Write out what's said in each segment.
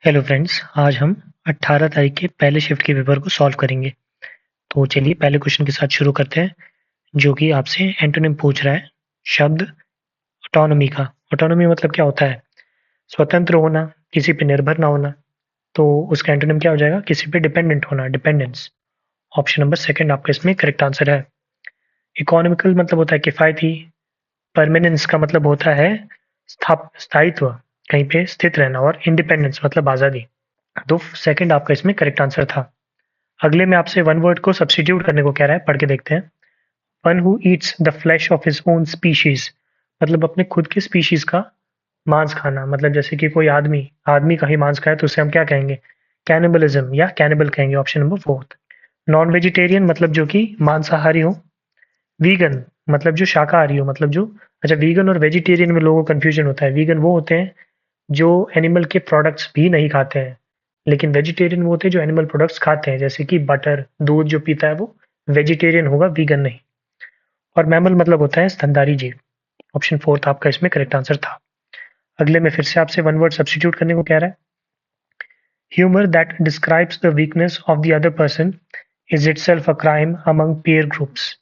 Hello friends, आज हम 18 तारीख के पहले शिफ्ट के पेपर को सॉल्व करेंगे। तो चलिए पहले क्वेश्चन के साथ शुरू करते हैं, जो कि आपसे एंटोनिम पूछ रहा है शब्द ऑटोनॉमी का। ऑटोनॉमी मतलब क्या होता है? स्वतंत्र होना, किसी पे निर्भर ना होना। तो उसका एंटोनिम क्या हो जाएगा? किसी पे डिपेंडेंट होना, डिपेंडेंस। ऑप्शन नंबर सेकंड आपका इसमें करेक्ट आंसर है। इकोनॉमिकल मतलब होता है किफायती। परमानेंस का मतलब होता है स्थायित्व, कहीं पे स्थित रहना। और इंडिपेंडेंस मतलब आज़ादी। तो सेकंड आपका इसमें करेक्ट आंसर था। अगले में आपसे वन वर्ड को सब्स्टिट्यूट करने को कह रहा है, पढ़ के देखते हैं। One who eats the flash of his own species, मतलब अपने खुद की स्पीशीज का मांस खाना। मतलब जैसे कि कोई आदमी आदमी का ही मांस खाए तो उसे हम क्या कहेंगे? कैनिबलिज्म या कैनिबल कहेंगे। Option number fourth. Non vegetarian मतलब जो कि मांसाहारी हो। वीगन मतलब जो शाकाहारी हो, मतलब जो, अच्छा, वीगन और वेजिटेरियन में लोगों को कंफ्यूजन होता है। वीगन वो होते हैं जो एनिमल के प्रोडक्ट्स भी नहीं खाते हैं, लेकिन वेजिटेरियन वो होते हैं जो एनिमल प्रोडक्ट्स खाते हैं, जैसे कि बटर, दूध जो पीता है वो वेजिटेरियन होगा, वीगन नहीं। और मैमल मतलब होता है स्तनधारी जीव। ऑप्शन फोर्थ आपका इसमें करेक्ट आंसर था। अगले में फिर से आपसे वन वर्ड सब्स्टिट्यूट करने को कह रहा है। Humour that describes the weakness of the other person is itself a crime among peer groups.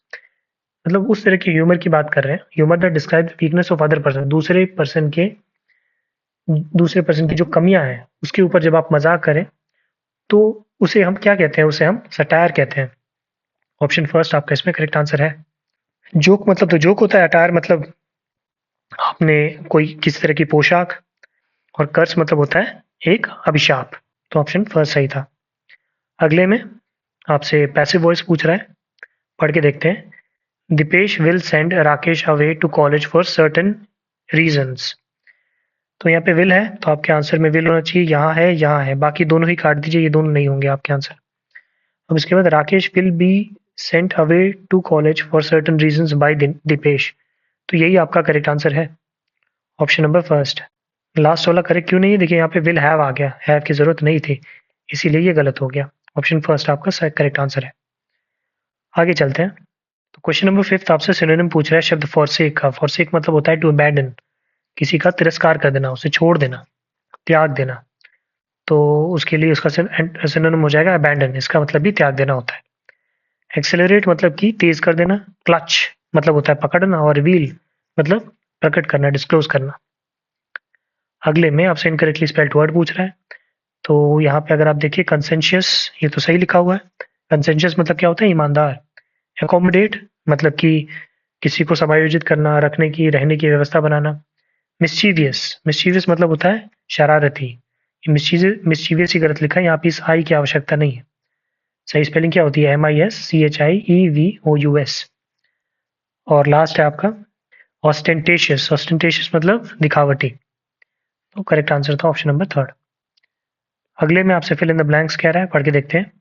मतलब उस तरह के ह्यूमर की बात कर रहे हैं। Humour that describe the weakness of other person, दूसरे पर्सन की जो कमियां हैं उसके ऊपर जब आप मजाक करें तो उसे हम क्या कहते हैं? उसे हम सटायर कहते हैं। ऑप्शन फर्स्ट आपका इसमें करेक्ट आंसर है। जोक मतलब तो जोक होता है। अटायर मतलब आपने कोई किसी तरह की पोशाक। और कर्स मतलब होता है एक अभिशाप। तो ऑप्शन फर्स्ट सही था। अगले में आपसे पैसिव वॉइस पूछ रहा है, पढ़ के देखते हैं। Deepesh will send Rakesh away to college for certain reasons. तो यहाँ पे विल है तो आपके आंसर में विल होना चाहिए। यहाँ है, बाकी दोनों ही काट दीजिए, ये दोनों नहीं होंगे आपके आंसर। अब इसके बाद Rakesh will be sent away to college for certain reasons by Deepesh. तो यही आपका करेक्ट आंसर है। Option number first. लास्ट वाला करेक्ट क्यों नहीं है? देखिए यहाँ पे विल हैव आ गया, हैव की जरूरत नहीं थी, इसीलिए ये गलत हो गया। ऑप्शन फर्स्ट आपका करेक्ट आंसर है। आगे चलते हैं। तो क्वेश्चन नंबर फिफ्थ आपसे सिनोनिम पूछ रहा है शब्द फॉरसेक का। फॉरसेक मतलब होता है टू अबैंडन, किसी का तिरस्कार कर देना, उसे छोड़ देना, त्याग देना। तो उसके लिए उसका सिनोनिम हो जाएगा अबैंडन। इसका मतलब भी त्याग देना होता है। एक्सेलरेट मतलब कि तेज कर देना। क्लच मतलब होता है पकड़ना। और रिवील मतलब प्रकट करना, डिस्क्लोज करना। अगले में आपसे इनकरेक्टली स्पेल्ड वर्ड पूछ रहा है। तो यहाँ पे अगर आप देखिए कंसेंशियस, ये तो सही लिखा हुआ है। कंसेंशियस मतलब क्या होता है? ईमानदार। एकोमोडेट मतलब कि किसी को समायोजित करना, रखने की, रहने की व्यवस्था बनाना। मिस्चीवियस, मिस्चीवियस मतलब होता है शरारती। मिस्चीवियस ही गलत लिखा है, यहाँ पे इस आई की आवश्यकता नहीं है। सही स्पेलिंग क्या होती है? MISCHIEVOUS। और लास्ट है आपका ऑस्टेंटेशियस। ऑस्टेंटेशियस मतलब दिखावटी। तो करेक्ट आंसर था ऑप्शन नंबर थर्ड। अगले में आपसे फिल इन द ब्लैंक्स कह रहा है, पढ़ के देखते हैं।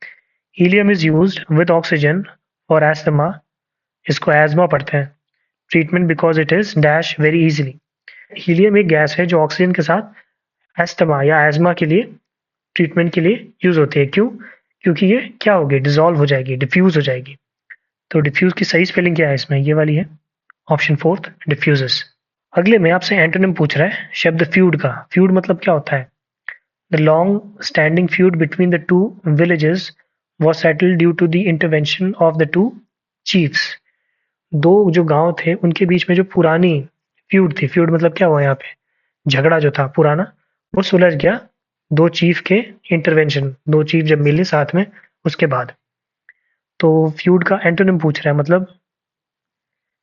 Helium is used with oxygen for asthma. इसको एजमा पढ़ते हैं। Treatment because it is dash very easily. Helium एक गैस है जो ऑक्सीजन के साथ एस्थमा या एजमा के लिए ट्रीटमेंट के लिए यूज होती है। क्यों? क्योंकि ये क्या होगी? डिजोल्व हो जाएगी, डिफ्यूज हो जाएगी। तो डिफ्यूज की सही स्पेलिंग क्या है इसमें? ये वाली है, ऑप्शन फोर्थ, डिफ्यूजेस। अगले में आपसे एंटोनिम पूछ रहा है शब्द फ्यूड का। फ्यूड मतलब क्या होता है? The long standing feud between the two villages was settled due to the intervention of the two chiefs। दो जो गांव थे उनके बीच में जो पुरानी फ्यूड थी, फ्यूड मतलब क्या हुआ यहाँ पे? झगड़ा जो था पुराना, वो सुलझ गया दो चीफ के इंटरवेंशन, दो चीफ जब मिले साथ में उसके बाद। तो फ्यूड का एंटोनिम पूछ रहा है, मतलब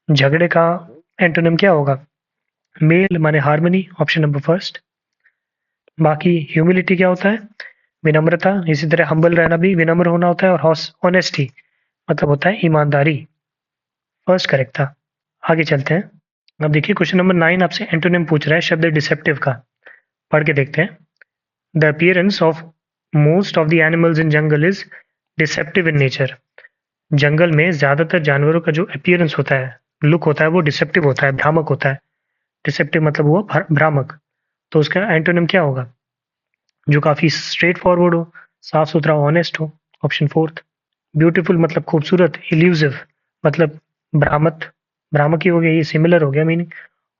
झगड़े का एंटोनिम क्या होगा? मेल माने हार्मनी, ऑप्शन नंबर फर्स्ट। बाकी ह्यूमिलिटी क्या होता है? विनम्रता। इसी तरह हम्बल रहना भी विनम्र होना होता है। और ऑनेस्टी मतलब होता है ईमानदारी। फर्स्ट करेक्ट था। आगे चलते हैं। अब देखिए क्वेश्चन नंबर 9 आपसे एंटोनिम पूछ रहा है शब्द डिसेप्टिव का। पढ़ के देखते हैं। The appearance of most of the animals in jungle is deceptive in nature. जंगल में ज्यादातर जानवरों का जो अपीयरेंस होता है, लुक होता है, वो डिसेप्टिव होता है, भ्रामक होता है। डिसेप्टिव मतलब हुआ भ्रामक। तो उसका एंटोनिम क्या होगा? जो काफी स्ट्रेट फॉरवर्ड हो, साफ सुथरा, ऑनेस्ट हो। Option fourth. ब्यूटीफुल मतलब खूबसूरत। इल्यूसिव मतलब भ्रामक, भ्रामक ही हो गया, ये सिमिलर हो गया मीनिंग।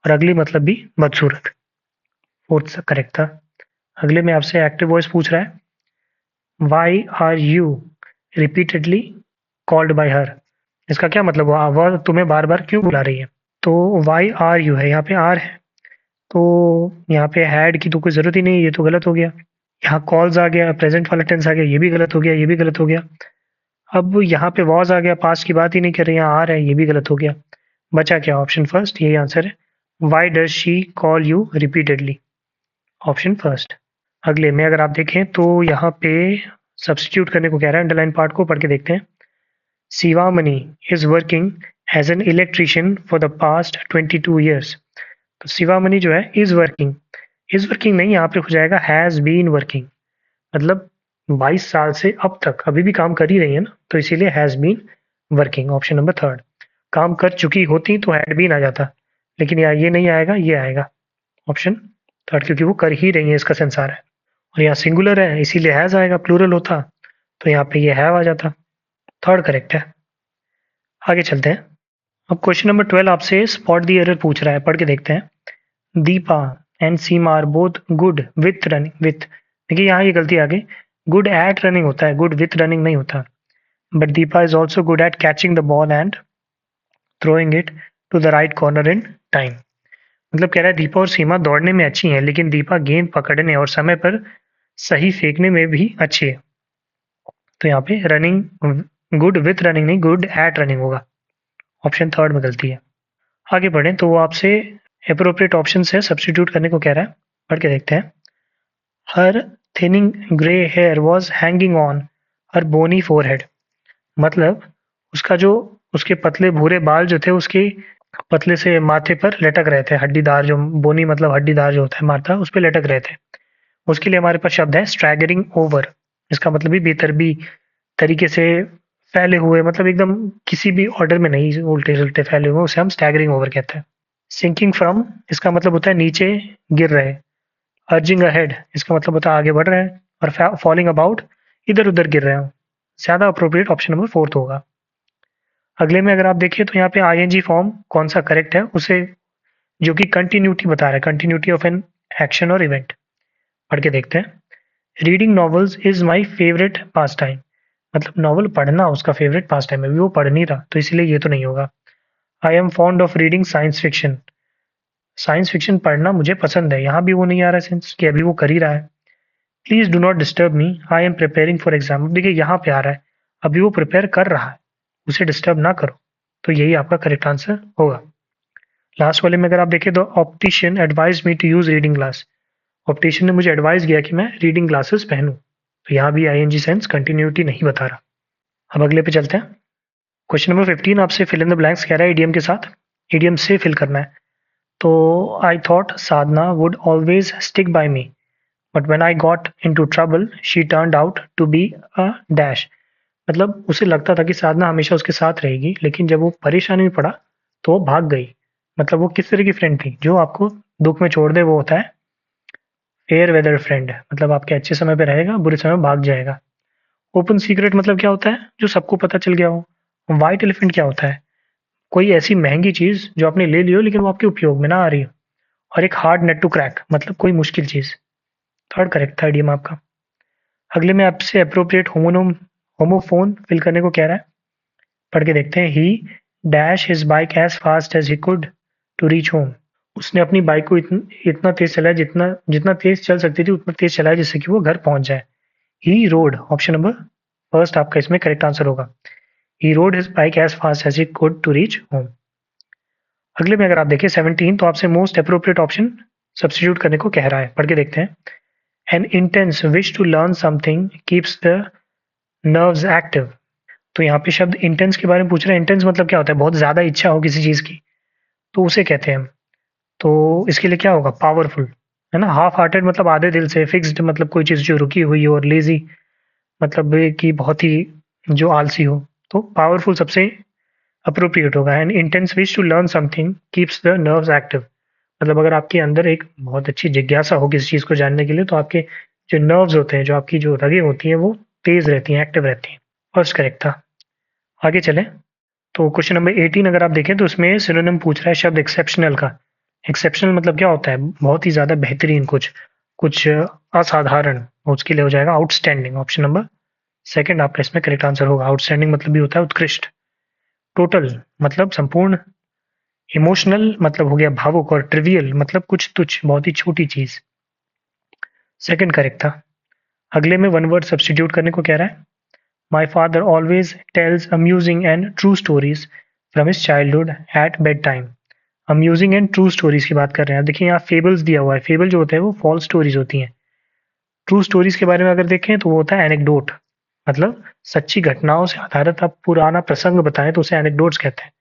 और अगली मतलब भी बदसूरत। फोर्थ करेक्ट था। अगले में आपसे एक्टिव वॉइस पूछ रहा है why are you repeatedly called by her. इसका क्या मतलब हुआ, वह तुम्हें बार बार क्यों बुला रही है। तो वाई आर यू है, यहाँ पे आर है, तो यहाँ पे हैड की तो कोई ज़रूरत ही नहीं है, ये तो गलत हो गया। यहाँ कॉल्स आ गया, प्रेजेंट वाला टेंस आ गया, ये भी गलत हो गया, ये भी गलत हो गया। अब यहाँ पे वॉज आ गया, पास्ट की बात ही नहीं कर रही, यहाँ आर है, ये भी गलत हो गया। बचा क्या, ऑप्शन फर्स्ट, यही आंसर है। Why does she call you repeatedly, option first. अगले में अगर आप देखें तो यहाँ पे सब्स्टिट्यूट करने को कह रहा है, अंडरलाइन पार्ट को पढ़ के देखते हैं। Shivamani is working as an electrician for the past 22 years. तो शिवामणि जो है इज वर्किंग नहीं, यहाँ पे हो जाएगा हैज बीन वर्किंग, मतलब 22 साल से अब तक अभी भी काम कर ही रही है ना, तो इसीलिए has been working, option number third. काम कर चुकी होती तो हैड बीन आ जाता, लेकिन यार ये नहीं आएगा, ये आएगा ऑप्शन थर्ड, क्योंकि वो कर ही रही है, इसका सेंस आ रहा है। और यहाँ सिंगुलर है इसीलिए हैज आएगा, प्लूरल होता तो यहाँ पे ये हैव आ जाता। थर्ड करेक्ट है। आगे चलते हैं। अब क्वेश्चन नंबर 12 आपसे स्पॉट द एरर पूछ रहा है, पढ़ के देखते हैं। Deepa and Seema are both good with running with, देखिए यहाँ ये गलती आ गई, गुड एट रनिंग होता है, गुड विथ रनिंग नहीं होता। But Deepa is also good at catching the ball and throwing it to the right corner in time. मतलब कह रहा है दीपा और सीमा दौड़ने में अच्छी हैं, लेकिन दीपा गेंद पकड़ने और समय पर सही फेंकने में भी अच्छी है। तो यहाँ पे रनिंग गुड विथ रनिंग नहीं, गुड एट रनिंग होगा, ऑप्शन थर्ड में गलती है। आगे बढ़ें तो वो आपसे अप्रोप्रिएट ऑप्शन से सब्स्टिट्यूट करने को कह रहा है, पढ़ के देखते हैं। Her thinning grey hair was hanging on her bony forehead, मतलब उसका जो उसके पतले भूरे बाल जो थे उसके पतले से माथे पर लटक रहे थे, हड्डीदार, जो बोनी मतलब हड्डीदार जो होता है माथा, उस पर लटक रहे थे। उसके लिए हमारे पास शब्द है स्ट्रैगरिंग ओवर, इसका मतलब भी बेतरबी तरीके से फैले हुए, मतलब एकदम किसी भी ऑर्डर में नहीं उल्टे सुलटे फैले हुए, उसे हम स्टैगरिंग ओवर कहते हैं। सिंकिंग फ्रॉम, इसका मतलब होता है नीचे गिर रहे। अर्जिंग अहेड, इसका मतलब होता है आगे बढ़ रहे हैं। और फॉलिंग अबाउट, इधर उधर गिर रहे हो। ज्यादा अप्रोप्रिएट ऑप्शन नंबर फोर्थ होगा। अगले में अगर आप देखिए तो यहाँ पे आईएनजी फॉर्म कौन सा करेक्ट है उसे, जो कि कंटिन्यूटी बता रहा है, कंटिन्यूटी ऑफ एन एक्शन और इवेंट, पढ़ के देखते हैं। Reading novels is my favourite pass time, मतलब नॉवल पढ़ना उसका फेवरेट पास टाइम है, अभी वो पढ़ नहीं रहा तो इसलिए ये तो नहीं होगा। I am fond of reading science fiction, science fiction पढ़ना मुझे पसंद है, यहाँ भी वो नहीं आ रहा सेंस कि अभी वो कर ही रहा है। Please do not disturb me, I am preparing for exam, देखिए यहाँ पे आ रहा है अभी वो प्रिपेयर कर रहा है, उसे डिस्टर्ब ना करो, तो यही आपका करेक्ट आंसर होगा। लास्ट वाले में अगर आप देखें तो optician advise me to use reading glass, optician ने मुझे एडवाइस किया कि मैं रीडिंग ग्लासेस पहनूं, तो यहाँ भी आईएनजी सेंस कंटिन्यूटी नहीं बता रहा। अब अगले पे चलते हैं। क्वेश्चन नंबर 15 आपसे फिल इन द ब्लैंक्स कह रहा है इडियम के साथ, इडियम से फिल करना है। तो I thought Sadhana would always stick by me but when I got into trouble she turned out to be a dash, मतलब उसे लगता था कि साधना हमेशा उसके साथ रहेगी, लेकिन जब वो परेशानी में पड़ा तो वो भाग गई। मतलब वो किस तरह की फ्रेंड थी, जो आपको दुख में छोड़ दे, वो होता है फेयर वेदर फ्रेंड, मतलब आपके अच्छे समय पे रहेगा, बुरे समय में भाग जाएगा। ओपन सीक्रेट मतलब क्या होता है, जो सबको पता चल गया हो। व्हाइट एलिफेंट क्या होता है, कोई ऐसी महंगी चीज जो आपने ले ली हो लेकिन वो आपके उपयोग में ना आ रही हो। और एक हार्ड नट टू क्रैक, मतलब कोई मुश्किल चीज। थर्ड करेक्ट था इडियम आपका। अगले में आपसे अप्रोप्रिएट होमोनोम होमोफोन फिल करने को कह रहा है, पढ़ के देखते हैं। He dash his bike as fast as he could to reach home, उसने अपनी बाइक को इतना तेज चलाया, जितना जितना तेज चल सकती थी उतना तेज चलाया जिससे कि वो घर पहुंच जाए। He rode, option number first आपका इसमें करेक्ट आंसर होगा। He rode his bike as fast as he could to reach home. अगले में अगर आप देखें 17, तो आपसे मोस्ट अप्रोप्रिएट ऑप्शन सब्स्टिट्यूट करने को कह रहा है, पढ़ के देखते हैं। An intense wish to learn something keeps the nerves active, तो यहाँ पे शब्द इंटेंस के बारे में पूछ रहे हैं। इंटेंस मतलब क्या होता है, बहुत ज्यादा इच्छा हो किसी चीज की, तो उसे कहते हैं हम। तो इसके लिए क्या होगा, पावरफुल, है ना। हाफ हार्टेड मतलब आधे दिल से, फिक्स्ड मतलब कोई चीज जो रुकी हुई हो, और लेजी मतलब कि बहुत ही जो आलसी हो, तो पावरफुल सबसे अप्रोप्रिएट होगा। And intense wish to learn something keeps the nerves active, मतलब अगर आपके अंदर एक बहुत अच्छी जिज्ञासा हो किसी चीज को जानने के लिए, तो आपके जो नर्व्स होते हैं, जो आपकी जो रगें होती हैं, वो तेज रहती हैं, एक्टिव रहती हैं। फर्स्ट करेक्ट था। आगे चलें तो क्वेश्चन नंबर 18 अगर आप देखें तो इसमें सिनोनिम पूछ रहा है शब्द एक्सेप्शनल का। एक्सेप्शनल मतलब क्या होता है, बहुत ही ज्यादा बेहतरीन कुछ, कुछ असाधारण, उसके लिए हो जाएगा आउटस्टैंडिंग। ऑप्शन नंबर सेकंड आपका इसमें करेक्ट आंसर होगा। आउटस्टैंडिंग मतलब भी होता है उत्कृष्ट। टोटल मतलब संपूर्ण। इमोशनल मतलब हो गया भावुक, और ट्रिवियल मतलब कुछ तुच्छ, बहुत ही छोटी चीज। सेकंड करेक्ट था। अगले में वन वर्ड सब्स्टिट्यूट करने को कह रहा है। My father always tells amusing and true stories from his childhood at bed time. Amusing and true stories की बात कर रहे हैं। देखिए यहाँ फेबल्स दिया हुआ है। फेबल जो होते हैं वो फॉल्स स्टोरीज होती हैं। ट्रू स्टोरीज के बारे में अगर देखें तो वो होता है एनेक्डोट, मतलब सच्ची घटनाओं से आधारित आप पुराना प्रसंग बताएं तो उसे एनेक्डोट्स कहते हैं।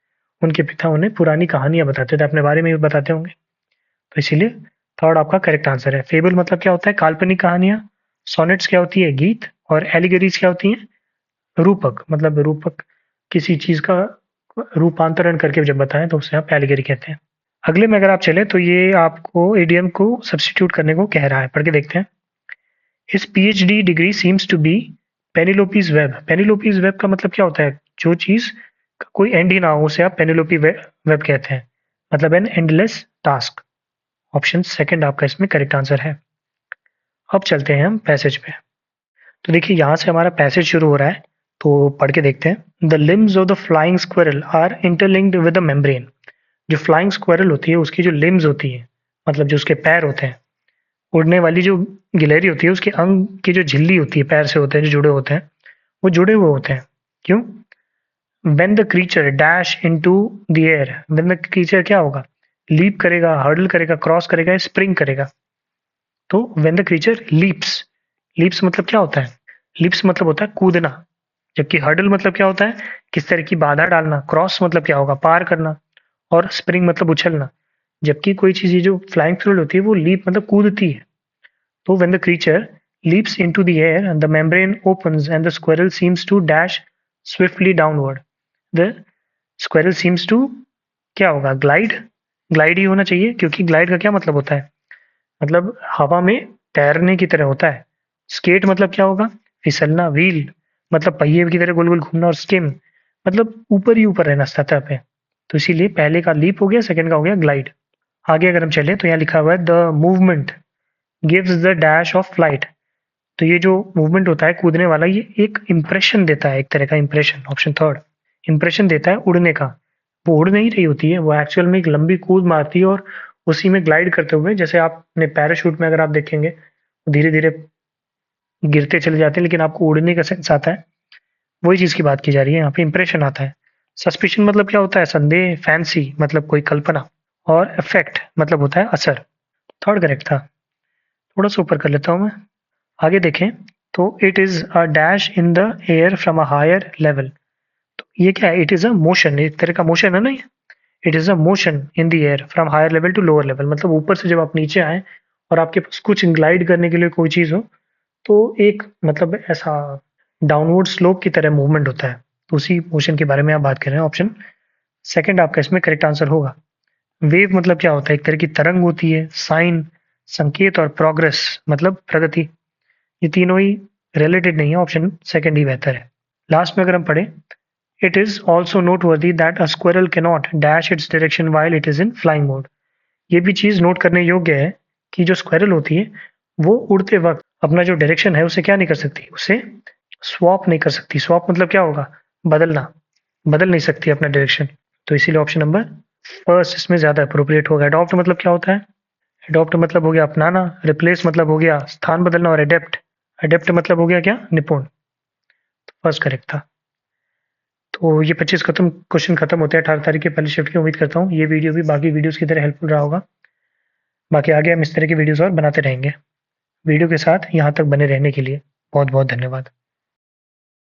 उनके पिता उन्हें पुरानी कहानियां बताते थे, अपने बारे में भी बताते होंगे, तो इसीलिए थर्ड आपका करेक्ट आंसर है। फेबल मतलब क्या होता है? काल्पनिक कहानियां। सोनेट्स क्या होती है? गीत। और एलिगरीज क्या होती हैं? रूपक, मतलब रूपक किसी चीज का रूपांतरण करके जब बताएं तो उसे आप एलिगरी कहते हैं। अगले में अगर आप चले तो ये आपको एडीएम को सब्स्टिट्यूट करने को कह रहा है, पढ़ के देखते हैं। His PhD degree seems to be Penelope's web. Penelope's web का मतलब क्या होता है? जो चीज का कोई एंड ही ना हो उसे आप पेनिलोपी वेब कहते हैं, मतलब an endless task. Option second आपका इसमें करेक्ट आंसर है। अब चलते हैं हम पैसेज पे। तो देखिए यहाँ से हमारा पैसेज शुरू हो रहा है, तो पढ़ के देखते हैं। The limbs of the flying squirrel are interlinked with the membrane. जो फ्लाइंग स्क्विरल होती है उसकी जो लिम्स होती है, मतलब जो उसके पैर होते हैं, उड़ने वाली जो गिलहरी होती है उसके अंग की जो झिल्ली होती है, पैर से होते हैं जो जुड़े होते हैं, वो जुड़े हुए होते हैं। क्यों? When the creature dash into the air. When the creature क्या होगा? लीप करेगा, हर्डल करेगा, क्रॉस करेगा, स्प्रिंग करेगा। तो when the creature leaps, leaps मतलब क्या होता है? लीप्स मतलब होता है कूदना। जबकि हर्डल मतलब क्या होता है? किस तरह की बाधा डालना। क्रॉस मतलब क्या होगा? पार करना। और स्प्रिंग मतलब उछलना। जबकि कोई चीज ये जो फ्लाइंग स्क्विरल होती है वो लीप मतलब कूदती है। तो when the creature leaps into the air and the membrane opens and the squirrel seems to dash swiftly downward. The squirrel seems to क्या होगा? ग्लाइड। ग्लाइड ही होना चाहिए, क्योंकि ग्लाइड का क्या मतलब होता है? मतलब हवा में तैरने की तरह होता है। स्केट मतलब क्या होगा? फिसलना। व्हील मतलब पहिए की तरह गोल गोल घूमना। और स्किम मतलब ऊपर ही ऊपर रहना सतह पे। तो इसीलिए पहले का लीप हो गया, सेकंड का हो गया ग्लाइड। आगे अगर हम चले तो यहाँ लिखा हुआ है the movement gives the dash of flight. तो ये जो मूवमेंट होता है कूदने वाला, ये एक इंप्रेशन देता है, एक तरह का इंप्रेशन। ऑप्शन थर्ड इंप्रेशन देता है उड़ने का। वो उड़ नहीं रही होती है, वो एक्चुअल में एक लंबी कूद मारती है और उसी में ग्लाइड करते हुए, जैसे आपने पैराशूट में अगर आप देखेंगे धीरे धीरे गिरते चले जाते हैं लेकिन आपको उड़ने का सेंस आता है, वही चीज की बात की जा रही है। यहाँ पे इंप्रेशन आता है। सस्पिशन मतलब क्या होता है? संदेह। फैंसी मतलब कोई कल्पना। और इफेक्ट मतलब होता है असर। थर्ड करेक्ट था। थोड़ा सा ऊपर कर लेता हूँ मैं। आगे देखें तो it is a dash in the air from a higher level. तो ये क्या है? इट इज अ मोशन, एक तरह का मोशन है ना ये। It is a motion in the air from higher level to lower level, मतलब ऊपर से जब आप नीचे आए और आपके पास कुछ ग्लाइड करने के लिए कोई चीज हो, तो एक मतलब ऐसा डाउनवर्ड स्लोप की तरह मूवमेंट होता है। तो उसी मोशन के बारे में आप बात कर रहे हैं। ऑप्शन सेकंड आपका इसमें करेक्ट आंसर होगा। वेव मतलब क्या होता है? एक तरह की तरंग होती है। साइन संकेत। और प्रोग्रेस मतलब प्रगति। ये तीनों ही रिलेटेड नहीं है, ऑप्शन सेकंड ही बेहतर है। लास्ट में अगर हम पढ़े, इट इज ऑल्सो नोट वर्दी that a squirrel cannot dash its direction while it is in flying mode. ये भी चीज नोट करने योग्य है कि जो स्क्विरल होती है वो उड़ते वक्त अपना जो डायरेक्शन है उसे क्या नहीं कर सकती? उसे स्वॉप नहीं कर सकती। स्वॉप मतलब क्या होगा? बदलना। बदल नहीं सकती अपना डायरेक्शन। तो इसीलिए ऑप्शन नंबर फर्स्ट इसमें ज्यादा अप्रोप्रिएट होगा। अडॉप्ट मतलब क्या होता है? अडॉप्ट मतलब हो गया अपनाना। रिप्लेस मतलब हो गया स्थान बदलना। और अडेप्ट, अडेप्ट मतलब हो गया क्या? निपुण। फर्स्ट करेक्ट था। तो ये 25 खत्म क्वेश्चन खत्म होते हैं 18 तारीख के पहले शिफ्ट की। उम्मीद करता हूँ ये वीडियो भी बाकी वीडियोस की तरह हेल्पफुल रहा होगा। बाकी आगे हम इस तरह की वीडियोस और बनाते रहेंगे। वीडियो के साथ यहाँ तक बने रहने के लिए बहुत बहुत धन्यवाद।